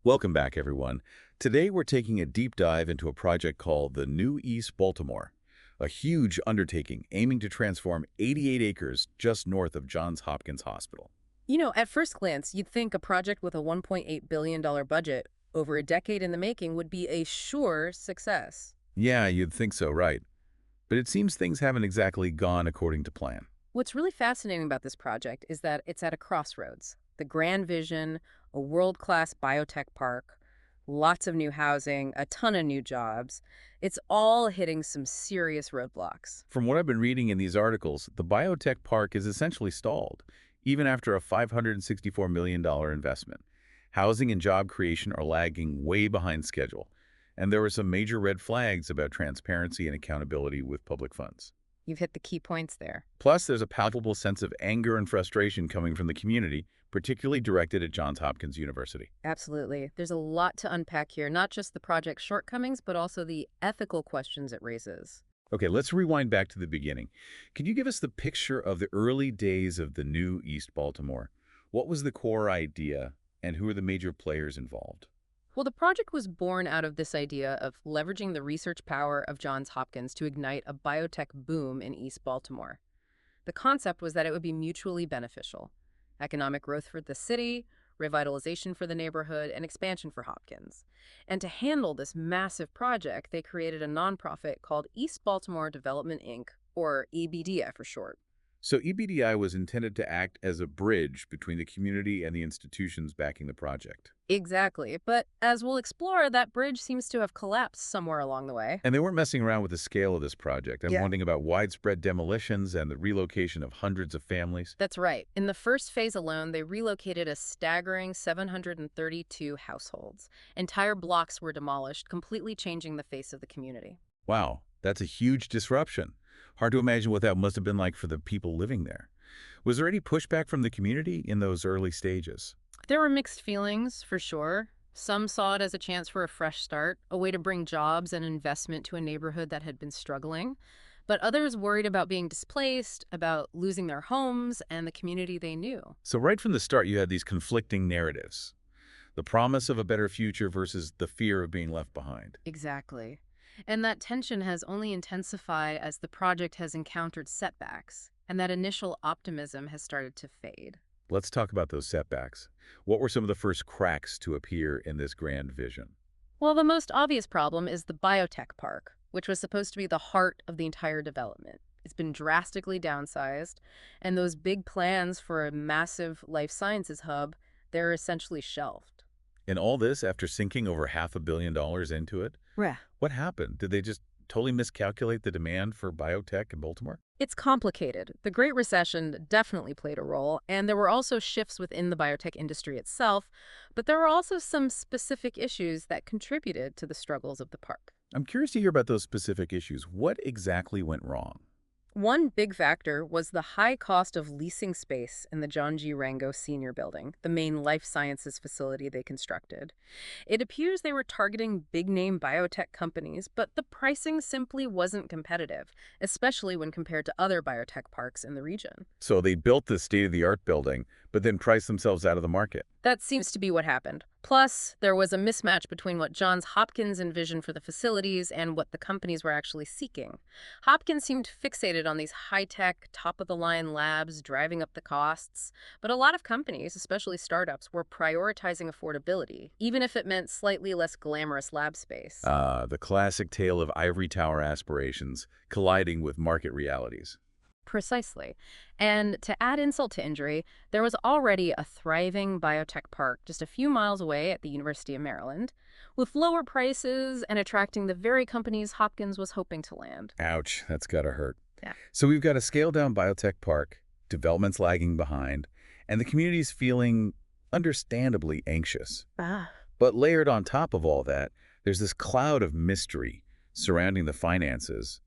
Welcome back, everyone. Today, we're taking a deep dive into a project called the New East Baltimore, a huge undertaking aiming to transform 88 acres just north of Johns Hopkins Hospital. At first glance, you'd think a project with a $1.8 billion budget over a decade in the making would be a sure success. Yeah, you'd think so, right? But it seems things haven't exactly gone according to plan. What's really fascinating about this project is that it's at a crossroads. The grand vision, a world-class biotech park, lots of new housing, a ton of new jobs. It's all hitting some serious roadblocks. From what I've been reading in these articles, the biotech park is essentially stalled, even after a $564 million investment. Housing and job creation are lagging way behind schedule, and there were some major red flags about transparency and accountability with public funds. You've hit the key points there. Plus, there's a palpable sense of anger and frustration coming from the community, particularly directed at Johns Hopkins University. Absolutely. There's a lot to unpack here, not just the project's shortcomings, but also the ethical questions it raises. Okay, let's rewind back to the beginning. Can you give us the picture of the early days of the new East Baltimore? What was the core idea, and who are the major players involved? Well, the project was born out of this idea of leveraging the research power of Johns Hopkins to ignite a biotech boom in East Baltimore. The concept was that it would be mutually beneficial: economic growth for the city, revitalization for the neighborhood, and expansion for Hopkins. And to handle this massive project, they created a nonprofit called East Baltimore Development, Inc., or EBDF for short. So EBDI was intended to act as a bridge between the community and the institutions backing the project. Exactly. But as we'll explore, that bridge seems to have collapsed somewhere along the way. And they weren't messing around with the scale of this project. I'm Yeah. wondering about widespread demolitions and the relocation of hundreds of families. That's right. In the first phase alone, they relocated a staggering 732 households. Entire blocks were demolished, completely changing the face of the community. Wow, that's a huge disruption. Hard to imagine what that must have been like for the people living there. Was there any pushback from the community in those early stages? There were mixed feelings, for sure. Some saw it as a chance for a fresh start, a way to bring jobs and investment to a neighborhood that had been struggling. But others worried about being displaced, about losing their homes and the community they knew. So right from the start, you had these conflicting narratives. The promise of a better future versus the fear of being left behind. Exactly. And that tension has only intensified as the project has encountered setbacks, and that initial optimism has started to fade. Let's talk about those setbacks. What were some of the first cracks to appear in this grand vision? Well, the most obvious problem is the biotech park, which was supposed to be the heart of the entire development. It's been drastically downsized, and those big plans for a massive life sciences hub, they're essentially shelved. And all this after sinking over $500 million into it? Yeah. What happened? Did they just totally miscalculate the demand for biotech in Baltimore? It's complicated. The Great Recession definitely played a role, and there were also shifts within the biotech industry itself, but there were also some specific issues that contributed to the struggles of the park. I'm curious to hear about those specific issues. What exactly went wrong? One big factor was the high cost of leasing space in the John G. Rango Senior Building, the main life sciences facility they constructed. It appears they were targeting big-name biotech companies, but the pricing simply wasn't competitive, especially when compared to other biotech parks in the region. So they built this state-of-the-art building, but then priced themselves out of the market. That seems to be what happened. Plus, there was a mismatch between what Johns Hopkins envisioned for the facilities and what the companies were actually seeking. Hopkins seemed fixated on these high-tech, top-of-the-line labs driving up the costs, but a lot of companies, especially startups, were prioritizing affordability, even if it meant slightly less glamorous lab space. The classic tale of ivory tower aspirations colliding with market realities. Precisely. And to add insult to injury, there was already a thriving biotech park just a few miles away at the University of Maryland, with lower prices and attracting the very companies Hopkins was hoping to land. Ouch, that's gotta hurt. Yeah. So we've got a scaled-down biotech park, development's lagging behind, and the community's feeling understandably anxious. Ah. But layered on top of all that, there's this cloud of mystery surrounding the finances,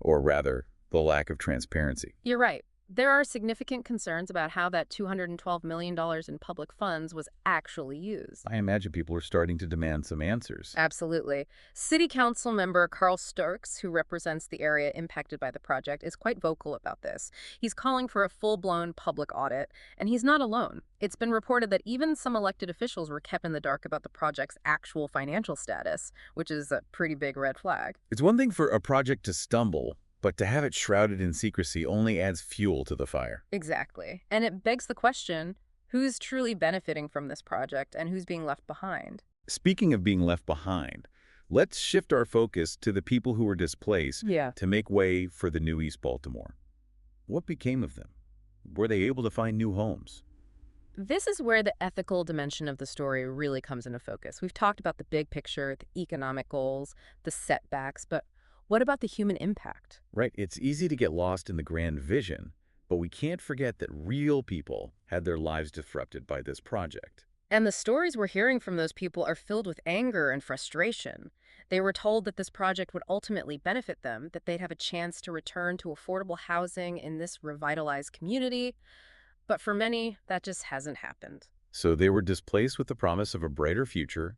or rather, the lack of transparency. You're right. There are significant concerns about how that $212 million in public funds was actually used. I imagine people are starting to demand some answers. Absolutely. City Council member Carl Sturks, who represents the area impacted by the project, is quite vocal about this. He's calling for a full-blown public audit, and he's not alone. It's been reported that even some elected officials were kept in the dark about the project's actual financial status, which is a pretty big red flag. It's one thing for a project to stumble, but to have it shrouded in secrecy only adds fuel to the fire. Exactly. And it begs the question, who's truly benefiting from this project and who's being left behind? Speaking of being left behind, let's shift our focus to the people who were displaced Yeah. to make way for the new East Baltimore. What became of them? Were they able to find new homes? This is where the ethical dimension of the story really comes into focus. We've talked about the big picture, the economic goals, the setbacks, but what about the human impact? Right, it's easy to get lost in the grand vision, but we can't forget that real people had their lives disrupted by this project. And the stories we're hearing from those people are filled with anger and frustration. They were told that this project would ultimately benefit them, that they'd have a chance to return to affordable housing in this revitalized community. But for many, that just hasn't happened. So they were displaced with the promise of a brighter future,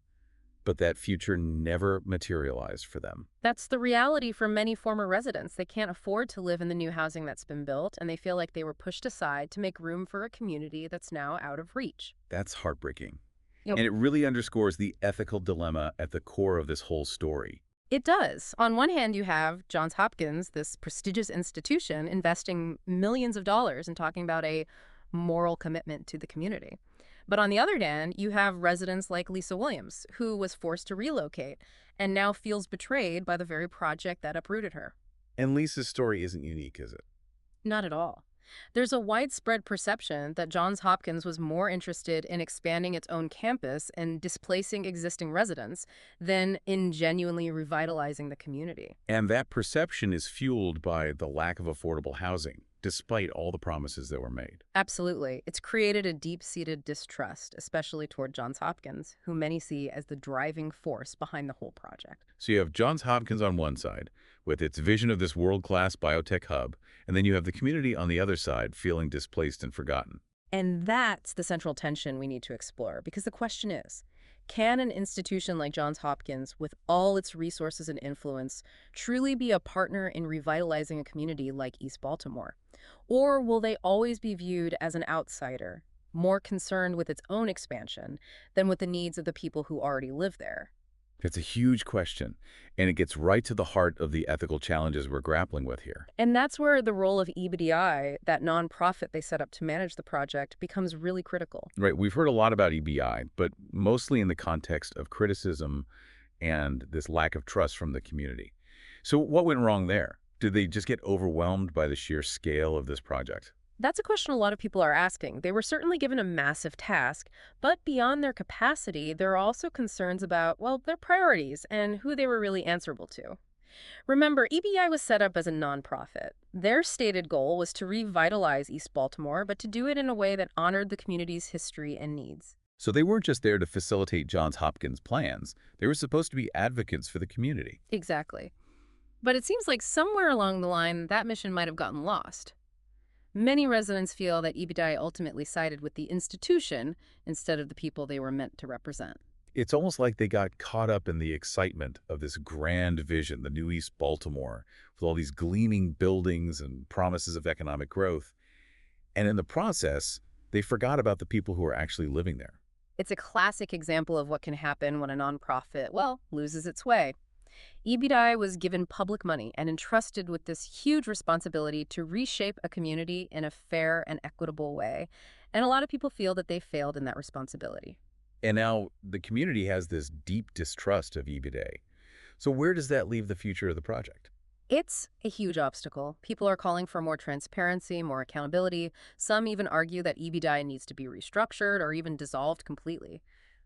but that future never materialized for them. That's the reality for many former residents. They can't afford to live in the new housing that's been built, and they feel like they were pushed aside to make room for a community that's now out of reach. That's heartbreaking. Yep. And it really underscores the ethical dilemma at the core of this whole story. It does. On one hand, you have Johns Hopkins, this prestigious institution, investing millions of dollars and talking about a moral commitment to the community. But on the other hand, you have residents like Lisa Williams, who was forced to relocate and now feels betrayed by the very project that uprooted her. And Lisa's story isn't unique, is it? Not at all. There's a widespread perception that Johns Hopkins was more interested in expanding its own campus and displacing existing residents than in genuinely revitalizing the community. And that perception is fueled by the lack of affordable housing, despite all the promises that were made. Absolutely. It's created a deep-seated distrust, especially toward Johns Hopkins, who many see as the driving force behind the whole project. So you have Johns Hopkins on one side, with its vision of this world-class biotech hub, and then you have the community on the other side feeling displaced and forgotten. And that's the central tension we need to explore, because the question is, can an institution like Johns Hopkins, with all its resources and influence, truly be a partner in revitalizing a community like East Baltimore? Or will they always be viewed as an outsider, more concerned with its own expansion than with the needs of the people who already live there? It's a huge question, and it gets right to the heart of the ethical challenges we're grappling with here. And that's where the role of EBDI, that nonprofit they set up to manage the project, becomes really critical. Right, we've heard a lot about EBI, but mostly in the context of criticism and this lack of trust from the community. So what went wrong there? Did they just get overwhelmed by the sheer scale of this project? That's a question a lot of people are asking. They were certainly given a massive task, but beyond their capacity, there are also concerns about, well, their priorities and who they were really answerable to. Remember, EBI was set up as a nonprofit. Their stated goal was to revitalize East Baltimore, but to do it in a way that honored the community's history and needs. So they weren't just there to facilitate Johns Hopkins' plans. They were supposed to be advocates for the community. Exactly. But it seems like somewhere along the line, that mission might have gotten lost. Many residents feel that EBDI ultimately sided with the institution instead of the people they were meant to represent. It's almost like they got caught up in the excitement of this grand vision, the new East Baltimore, with all these gleaming buildings and promises of economic growth. And in the process, they forgot about the people who are actually living there. It's a classic example of what can happen when a nonprofit, well, loses its way. EBDI was given public money and entrusted with this huge responsibility to reshape a community in a fair and equitable way. And a lot of people feel that they failed in that responsibility. And now the community has this deep distrust of EBDA. So where does that leave the future of the project? It's a huge obstacle. People are calling for more transparency, more accountability. Some even argue that EBDI needs to be restructured or even dissolved completely.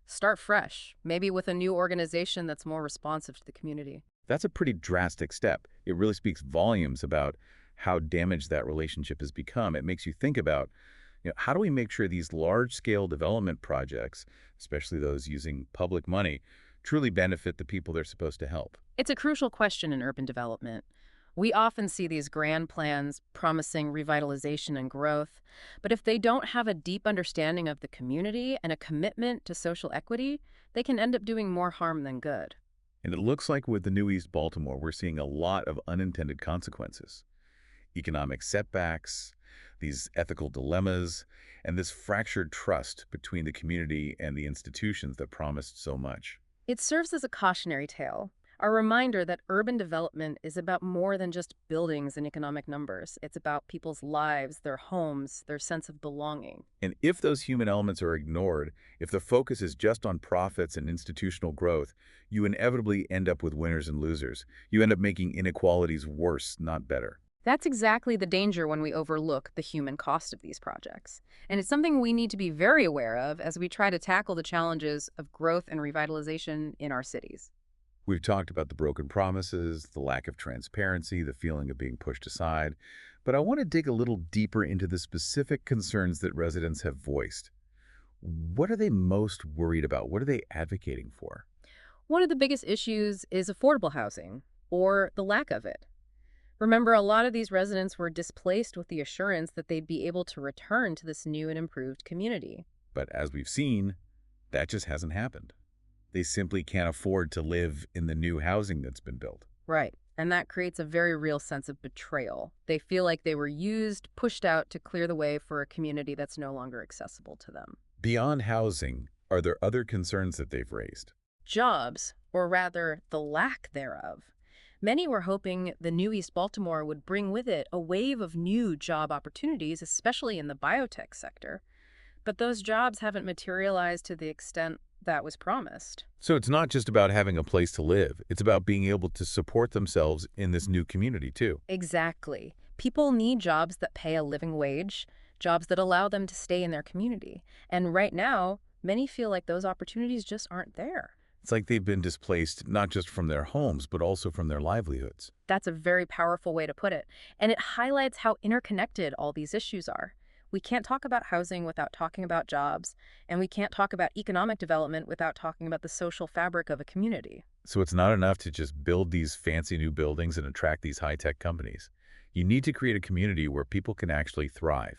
Start fresh, maybe with a new organization that's more responsive to the community. That's a pretty drastic step. It really speaks volumes about how damaged that relationship has become. It makes you think about, how do we make sure these large-scale development projects, especially those using public money, truly benefit the people they're supposed to help? It's a crucial question in urban development. We often see these grand plans promising revitalization and growth, but if they don't have a deep understanding of the community and a commitment to social equity, they can end up doing more harm than good. And it looks like with the new East Baltimore, we're seeing a lot of unintended consequences. Economic setbacks, these ethical dilemmas, and this fractured trust between the community and the institutions that promised so much. It serves as a cautionary tale, a reminder that urban development is about more than just buildings and economic numbers. It's about people's lives, their homes, their sense of belonging. And if those human elements are ignored, if the focus is just on profits and institutional growth, you inevitably end up with winners and losers. You end up making inequalities worse, not better. That's exactly the danger when we overlook the human cost of these projects. And it's something we need to be very aware of as we try to tackle the challenges of growth and revitalization in our cities. We've talked about the broken promises, the lack of transparency, the feeling of being pushed aside, but I want to dig a little deeper into the specific concerns that residents have voiced. What are they most worried about? What are they advocating for? One of the biggest issues is affordable housing, or the lack of it. Remember, a lot of these residents were displaced with the assurance that they'd be able to return to this new and improved community. But as we've seen, that just hasn't happened. They simply can't afford to live in the new housing that's been built. Right. And that creates a very real sense of betrayal. They feel like they were used, pushed out to clear the way for a community that's no longer accessible to them. Beyond housing, are there other concerns that they've raised? Jobs, or rather, the lack thereof. Many were hoping the new East Baltimore would bring with it a wave of new job opportunities, especially in the biotech sector. But those jobs haven't materialized to the extent that was promised. So it's not just about having a place to live. It's about being able to support themselves in this new community, too. Exactly. People need jobs that pay a living wage, jobs that allow them to stay in their community. And right now, many feel like those opportunities just aren't there. It's like they've been displaced not just from their homes, but also from their livelihoods. That's a very powerful way to put it. And it highlights how interconnected all these issues are. We can't talk about housing without talking about jobs, and we can't talk about economic development without talking about the social fabric of a community. So it's not enough to just build these fancy new buildings and attract these high-tech companies. You need to create a community where people can actually thrive,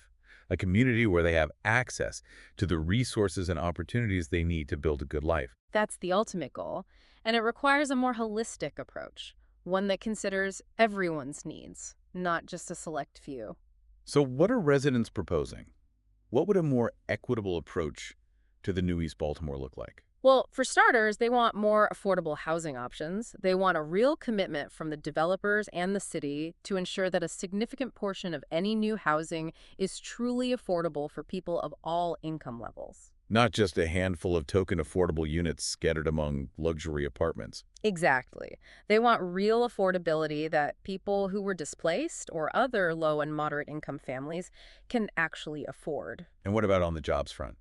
a community where they have access to the resources and opportunities they need to build a good life. That's the ultimate goal, and it requires a more holistic approach, one that considers everyone's needs, not just a select few. So what are residents proposing? What would a more equitable approach to the new East Baltimore look like? Well, for starters, they want more affordable housing options. They want a real commitment from the developers and the city to ensure that a significant portion of any new housing is truly affordable for people of all income levels. Not just a handful of token affordable units scattered among luxury apartments. Exactly. They want real affordability that people who were displaced or other low and moderate income families can actually afford. And what about on the jobs front?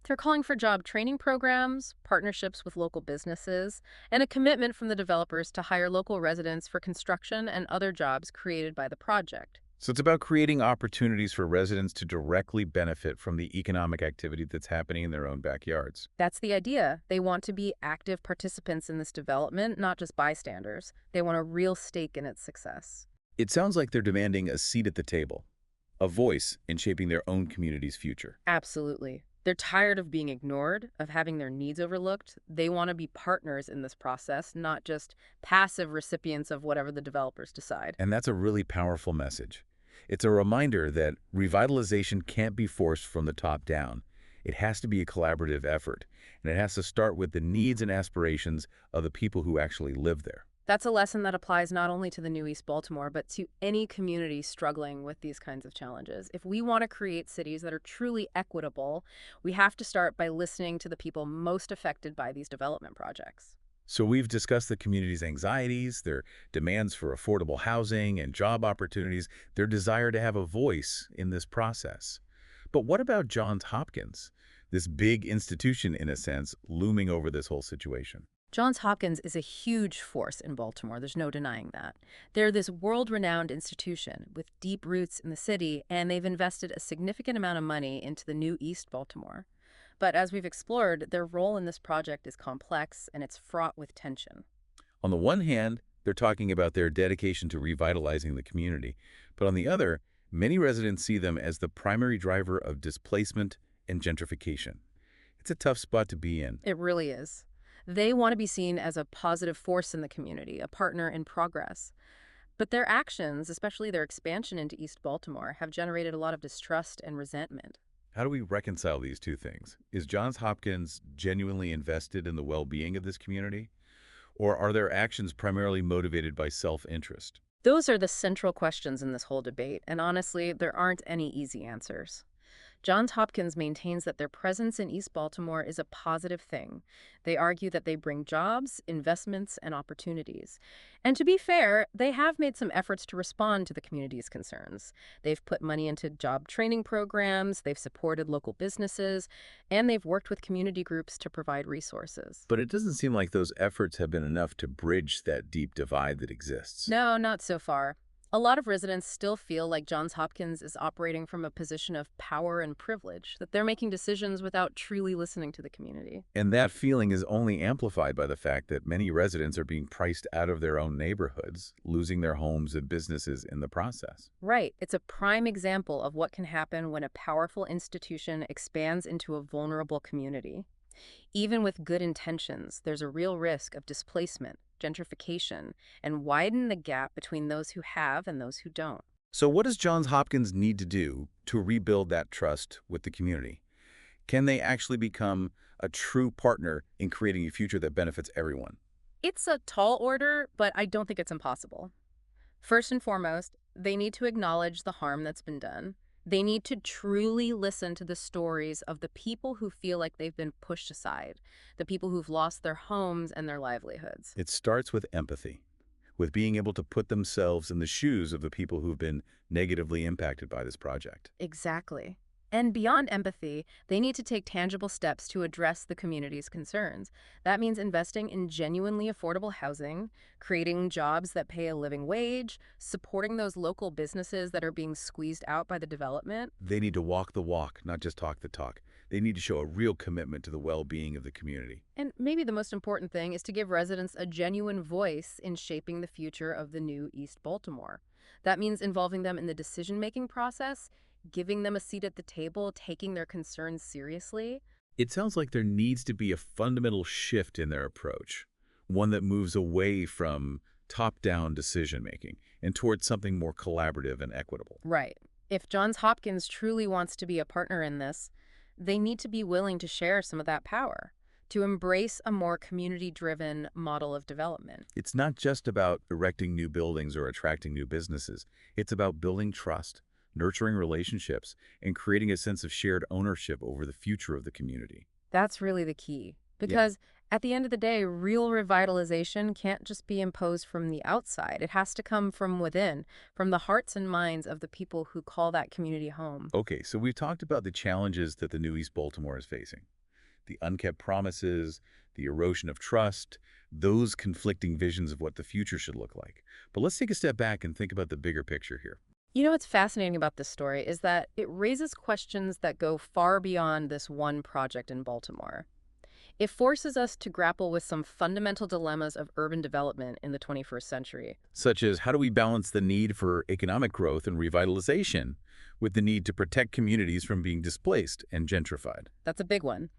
They're calling for job training programs, partnerships with local businesses, and a commitment from the developers to hire local residents for construction and other jobs created by the project. So it's about creating opportunities for residents to directly benefit from the economic activity that's happening in their own backyards. That's the idea. They want to be active participants in this development, not just bystanders. They want a real stake in its success. It sounds like they're demanding a seat at the table, a voice in shaping their own community's future. Absolutely. They're tired of being ignored, of having their needs overlooked. They want to be partners in this process, not just passive recipients of whatever the developers decide. And that's a really powerful message. It's a reminder that revitalization can't be forced from the top down. It has to be a collaborative effort, and it has to start with the needs and aspirations of the people who actually live there. That's a lesson that applies not only to the new East Baltimore, but to any community struggling with these kinds of challenges. If we want to create cities that are truly equitable, we have to start by listening to the people most affected by these development projects. So we've discussed the community's anxieties, their demands for affordable housing and job opportunities, their desire to have a voice in this process. But what about Johns Hopkins, this big institution, in a sense, looming over this whole situation? Johns Hopkins is a huge force in Baltimore. There's no denying that. They're this world-renowned institution with deep roots in the city, and they've invested a significant amount of money into the new East Baltimore. But as we've explored, their role in this project is complex and it's fraught with tension. On the one hand, They're talking about their dedication to revitalizing the community. But on the other, many residents see them as the primary driver of displacement and gentrification. It's a tough spot to be in. It really is. They want to be seen as a positive force in the community, a partner in progress. But their actions, especially their expansion into East Baltimore, have generated a lot of distrust and resentment. How do we reconcile these two things? Is Johns Hopkins genuinely invested in the well-being of this community? Or are their actions primarily motivated by self-interest? Those are the central questions in this whole debate, and honestly, there aren't any easy answers. Johns Hopkins maintains that their presence in East Baltimore is a positive thing. They argue that they bring jobs, investments, and opportunities. And to be fair, they have made some efforts to respond to the community's concerns. They've put money into job training programs, they've supported local businesses, and they've worked with community groups to provide resources. But it doesn't seem like those efforts have been enough to bridge that deep divide that exists. No, not so far. A lot of residents still feel like Johns Hopkins is operating from a position of power and privilege, that they're making decisions without truly listening to the community. And that feeling is only amplified by the fact that many residents are being priced out of their own neighborhoods, losing their homes and businesses in the process. Right. It's a prime example of what can happen when a powerful institution expands into a vulnerable community. Even with good intentions, there's a real risk of displacement, gentrification, and widen the gap between those who have and those who don't. So what does Johns Hopkins need to do to rebuild that trust with the community? Can they actually become a true partner in creating a future that benefits everyone? It's a tall order, but I don't think it's impossible. First and foremost, they need to acknowledge the harm that's been done. They need to truly listen to the stories of the people who feel like they've been pushed aside, the people who've lost their homes and their livelihoods. It starts with empathy, with being able to put themselves in the shoes of the people who've been negatively impacted by this project. Exactly. And beyond empathy, they need to take tangible steps to address the community's concerns. That means investing in genuinely affordable housing, creating jobs that pay a living wage, supporting those local businesses that are being squeezed out by the development. They need to walk the walk, not just talk the talk. They need to show a real commitment to the well-being of the community. And maybe the most important thing is to give residents a genuine voice in shaping the future of the new East Baltimore. That means involving them in the decision-making process, giving them a seat at the table, taking their concerns seriously. It sounds like there needs to be a fundamental shift in their approach, one that moves away from top-down decision-making and towards something more collaborative and equitable. Right. If Johns Hopkins truly wants to be a partner in this, they need to be willing to share some of that power, to embrace a more community-driven model of development. It's not just about erecting new buildings or attracting new businesses. It's about building trust, nurturing relationships, and creating a sense of shared ownership over the future of the community. That's really the key. Because at the end of the day, real revitalization can't just be imposed from the outside. It has to come from within, from the hearts and minds of the people who call that community home. Okay, so we've talked about the challenges that the new East Baltimore is facing. The unkept promises, the erosion of trust, those conflicting visions of what the future should look like. But let's take a step back and think about the bigger picture here. You know what's fascinating about this story is that it raises questions that go far beyond this one project in Baltimore. It forces us to grapple with some fundamental dilemmas of urban development in the 21st century. Such as, how do we balance the need for economic growth and revitalization with the need to protect communities from being displaced and gentrified? That's a big one.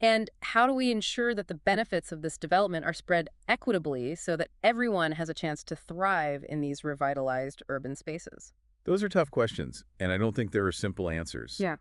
And how do we ensure that the benefits of this development are spread equitably so that everyone has a chance to thrive in these revitalized urban spaces? Those are tough questions, and I don't think there are simple answers. Yeah.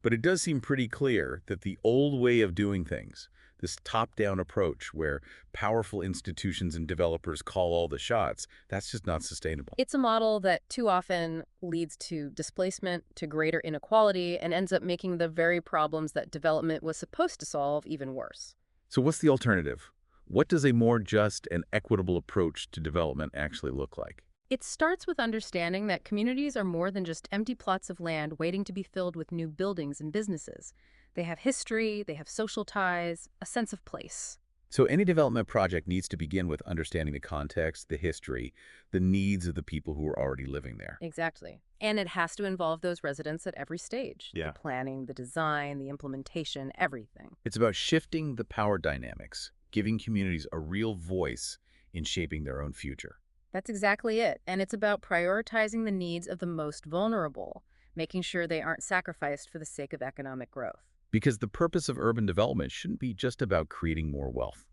But it does seem pretty clear that the old way of doing things, this top-down approach where powerful institutions and developers call all the shots, that's just not sustainable. It's a model that too often leads to displacement, to greater inequality, and ends up making the very problems that development was supposed to solve even worse. So what's the alternative? What does a more just and equitable approach to development actually look like? It starts with understanding that communities are more than just empty plots of land waiting to be filled with new buildings and businesses. They have history, they have social ties, a sense of place. So any development project needs to begin with understanding the context, the history, the needs of the people who are already living there. Exactly. And it has to involve those residents at every stage. Yeah. The planning, the design, the implementation, everything. It's about shifting the power dynamics, giving communities a real voice in shaping their own future. That's exactly it. And it's about prioritizing the needs of the most vulnerable, making sure they aren't sacrificed for the sake of economic growth. Because the purpose of urban development shouldn't be just about creating more wealth.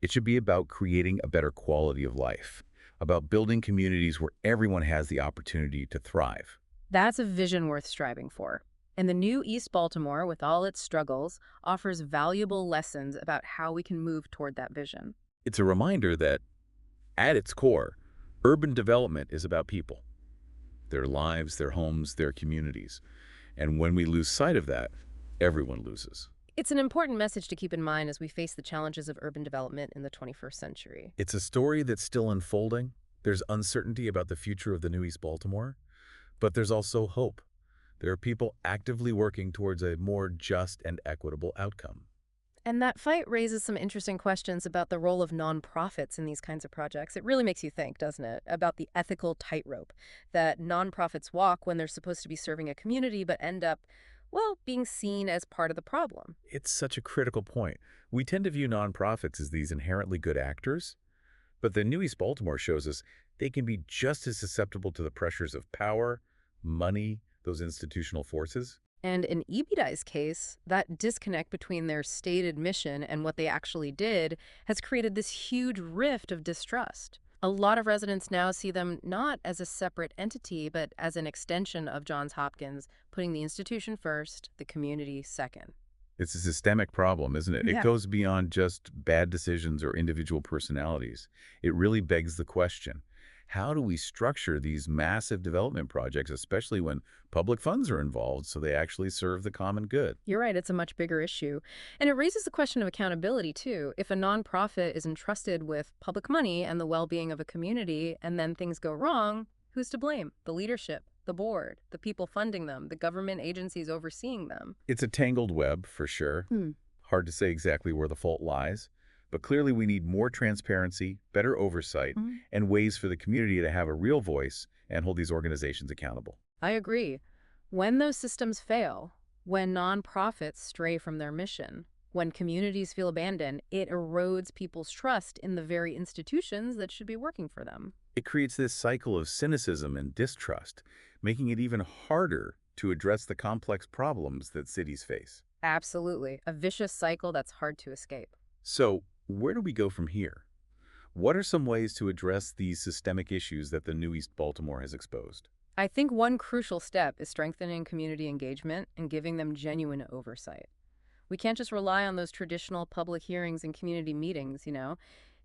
It should be about creating a better quality of life, about building communities where everyone has the opportunity to thrive. That's a vision worth striving for. And the new East Baltimore, with all its struggles, offers valuable lessons about how we can move toward that vision. It's a reminder that, at its core, urban development is about people, their lives, their homes, their communities. And when we lose sight of that, everyone loses. It's an important message to keep in mind as we face the challenges of urban development in the 21st century. It's a story that's still unfolding. There's uncertainty about the future of the new East Baltimore, but there's also hope. There are people actively working towards a more just and equitable outcome. And that fight raises some interesting questions about the role of nonprofits in these kinds of projects. It really makes you think, doesn't it, about the ethical tightrope that nonprofits walk when they're supposed to be serving a community but end up, well, being seen as part of the problem. It's such a critical point. We tend to view nonprofits as these inherently good actors, but the new East Baltimore shows us they can be just as susceptible to the pressures of power, money, those institutional forces. And in EBDI's case, that disconnect between their stated mission and what they actually did has created this huge rift of distrust. A lot of residents now see them not as a separate entity, but as an extension of Johns Hopkins, putting the institution first, the community second. It's a systemic problem, isn't it? It Yeah. goes beyond just bad decisions or individual personalities. It really begs the question, how do we structure these massive development projects, especially when public funds are involved, so they actually serve the common good? You're right, it's a much bigger issue. And it raises the question of accountability, too. If a nonprofit is entrusted with public money and the well-being of a community, and then things go wrong, who's to blame? The leadership, the board, the people funding them, the government agencies overseeing them. It's a tangled web, for sure. Hard to say exactly where the fault lies, but clearly we need more transparency, better oversight, and ways for the community to have a real voice and hold these organizations accountable. I agree. When those systems fail, when nonprofits stray from their mission, when communities feel abandoned, it erodes people's trust in the very institutions that should be working for them. It creates this cycle of cynicism and distrust, making it even harder to address the complex problems that cities face. Absolutely. A vicious cycle that's hard to escape. So, where do we go from here? What are some ways to address these systemic issues that the new East Baltimore has exposed? I think one crucial step is strengthening community engagement and giving them genuine oversight. We can't just rely on those traditional public hearings and community meetings, you know.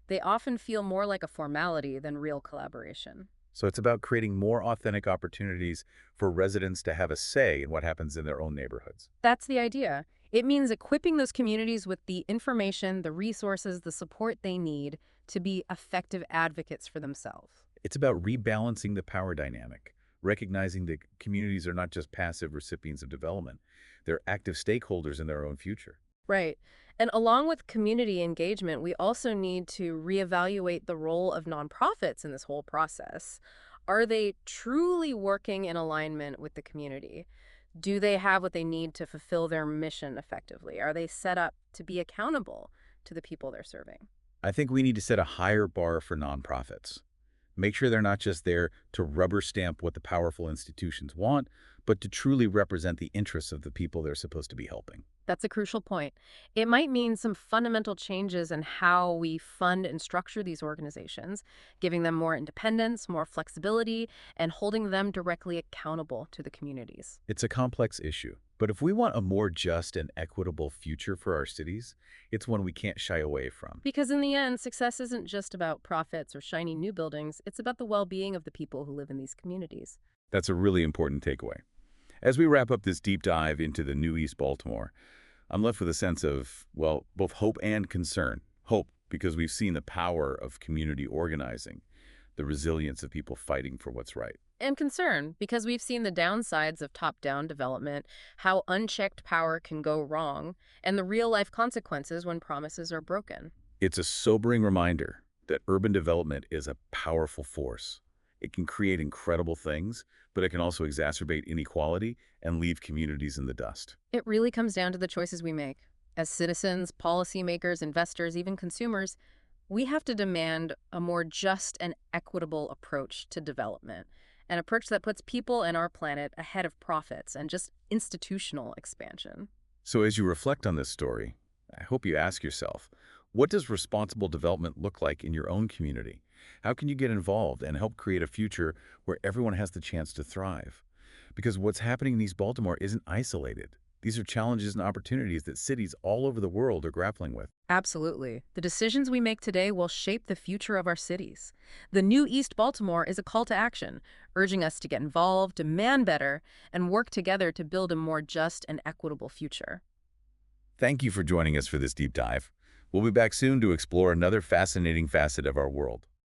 They often feel more like a formality than real collaboration. So it's about creating more authentic opportunities for residents to have a say in what happens in their own neighborhoods. That's the idea. It means equipping those communities with the information, the resources, the support they need to be effective advocates for themselves. It's about rebalancing the power dynamic, recognizing that communities are not just passive recipients of development. They're active stakeholders in their own future. Right. And along with community engagement, we also need to reevaluate the role of nonprofits in this whole process. Are they truly working in alignment with the community? Do they have what they need to fulfill their mission effectively? Are they set up to be accountable to the people they're serving? I think we need to set a higher bar for nonprofits. Make sure they're not just there to rubber stamp what the powerful institutions want, but to truly represent the interests of the people they're supposed to be helping. That's a crucial point. It might mean some fundamental changes in how we fund and structure these organizations, giving them more independence, more flexibility, and holding them directly accountable to the communities. It's a complex issue, but if we want a more just and equitable future for our cities, it's one we can't shy away from. Because in the end, success isn't just about profits or shiny new buildings, it's about the well-being of the people who live in these communities. That's a really important takeaway. As we wrap up this deep dive into the new East Baltimore, I'm left with a sense of, well, both hope and concern. Hope, because we've seen the power of community organizing, the resilience of people fighting for what's right. And concern, because we've seen the downsides of top-down development, how unchecked power can go wrong, and the real-life consequences when promises are broken. It's a sobering reminder that urban development is a powerful force. It can create incredible things, but it can also exacerbate inequality and leave communities in the dust. It really comes down to the choices we make. As citizens, policymakers, investors, even consumers, We have to demand a more just and equitable approach to development, an approach that puts people and our planet ahead of profits and just institutional expansion. So as you reflect on this story, I hope you ask yourself, what does responsible development look like in your own community? How can you get involved and help create a future where everyone has the chance to thrive? Because what's happening in East Baltimore isn't isolated. These are challenges and opportunities that cities all over the world are grappling with. Absolutely. The decisions we make today will shape the future of our cities. The new East Baltimore is a call to action, urging us to get involved, demand better, and work together to build a more just and equitable future. Thank you for joining us for this deep dive. We'll be back soon to explore another fascinating facet of our world.